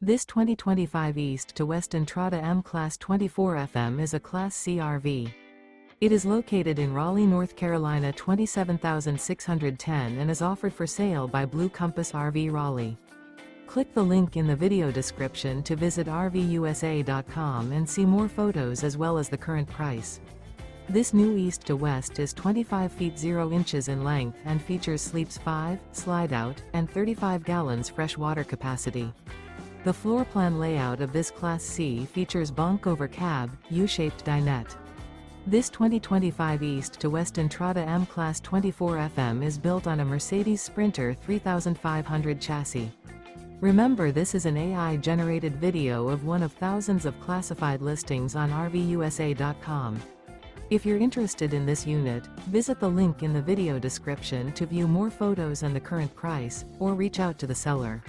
This 2025 East to West Entrada M-Class 24 FM is a Class C RV. It is located in Raleigh, North Carolina 27,610 and is offered for sale by Blue Compass RV Raleigh. Click the link in the video description to visit RVUSA.com and see more photos as well as the current price. This new East to West is 25 feet 0 inches in length and features sleeps 5, Slideout, and 35 gallons fresh water capacity. The floor plan layout of this Class C features Bunk Over Cab, U-shaped dinette. This 2025 East to West Entrada M-Class 24 FM is built on a Mercedes Sprinter 3500 chassis. Remember, this is an AI-generated video of one of thousands of classified listings on RVUSA.com. If you're interested in this unit, visit the link in the video description to view more photos and the current price, or reach out to the seller.